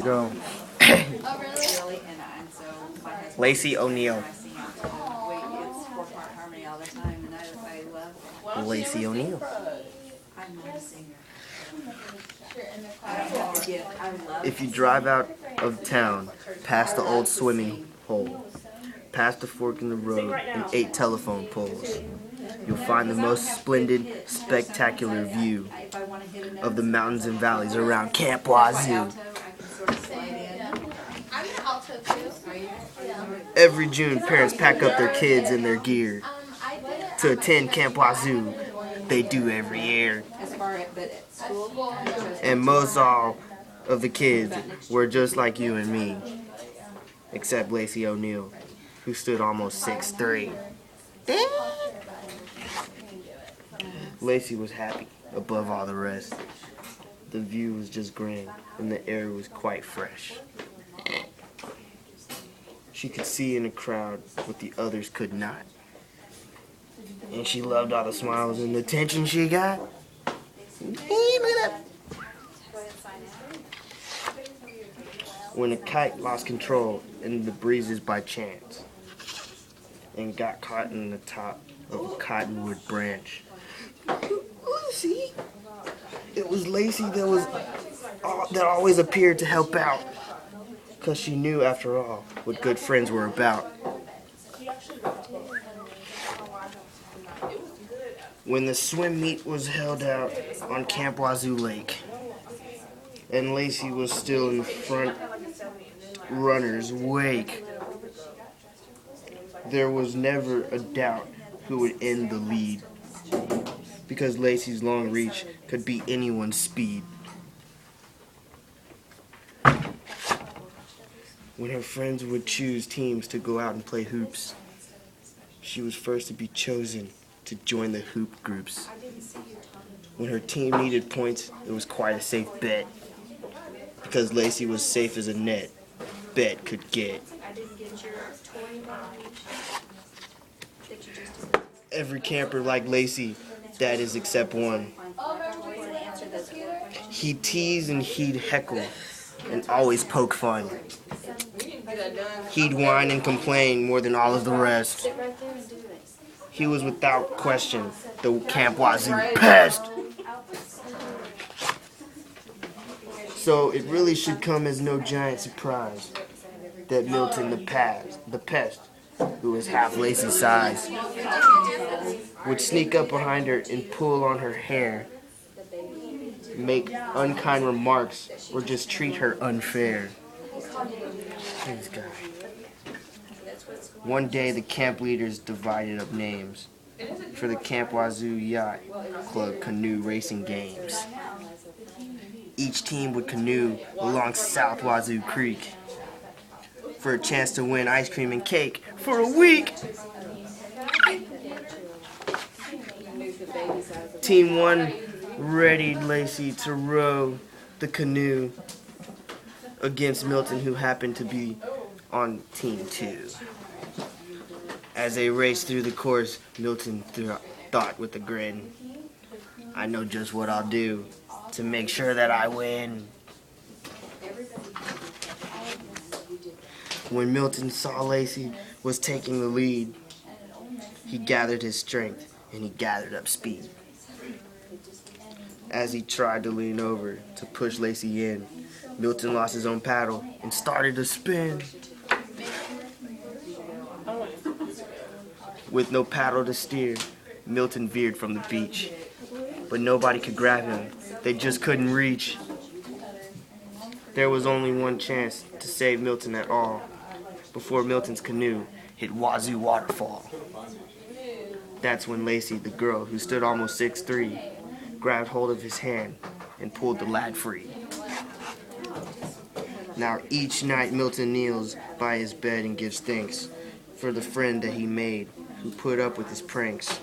go. Lacey O'Neal. Lacey O'Neal. If you drive out of town, past the old swimming hole, past the fork in the road and 8 telephone poles, you'll find the most splendid, spectacular view of the mountains and valleys around Camp Wazoo. Every June, parents pack up their kids and their gear to attend Camp Wazoo. They do every year. And most all of the kids were just like you and me, except Lacey O'Neal, who stood almost 6'3". Lacey was happy above all the rest. The view was just grand, and the air was quite fresh. She could see in the crowd what the others could not. And she loved all the smiles and the attention she got. When a kite lost control in the breezes by chance and got caught in the top of a cottonwood branch. See? It was Lacey that always appeared to help out, because she knew, after all, what good friends were about. When the swim meet was held out on Camp Wazoo Lake, and Lacey was still in front runner's wake, there was never a doubt who would end the lead, because Lacey's long reach could beat anyone's speed. When her friends would choose teams to go out and play hoops, she was first to be chosen to join the hoop groups. When her team needed points, it was quite a safe bet, because Lacey was safe as a net bet could get. Every camper liked Lacey, that is except one. He'd tease and he'd heckle and always poke fun. He'd whine and complain more than all of the rest. He was without question the Camp Wazoo pest. So it really should come as no giant surprise that Milton the pest, who was half Lacey's size, would sneak up behind her and pull on her hair, make unkind remarks, or just treat her unfair. This guy. One day the camp leaders divided up names for the Camp Wazoo Yacht Club Canoe Racing Games. Each team would canoe along South Wazoo Creek for a chance to win ice cream and cake for a week. Team 1 readied Lacey to row the canoe against Milton, who happened to be on Team 2. As they raced through the course, Milton thought with a grin, "I know just what I'll do to make sure that I win." When Milton saw Lacey was taking the lead, he gathered his strength and he gathered up speed. As he tried to lean over to push Lacey in, Milton lost his own paddle and started to spin. With no paddle to steer, Milton veered from the beach. But nobody could grab him. They just couldn't reach. There was only one chance to save Milton at all, before Milton's canoe hit Wazoo Waterfall. That's when Lacey, the girl who stood almost 6'3", grabbed hold of his hand and pulled the lad free. Now each night Milton kneels by his bed and gives thanks for the friend that he made, who put up with his pranks,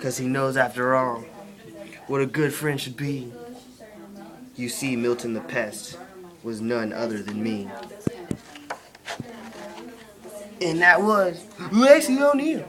'cause he knows, after all, what a good friend should be. You see, Milton the pest was none other than me. And that was Lacey O'Neal.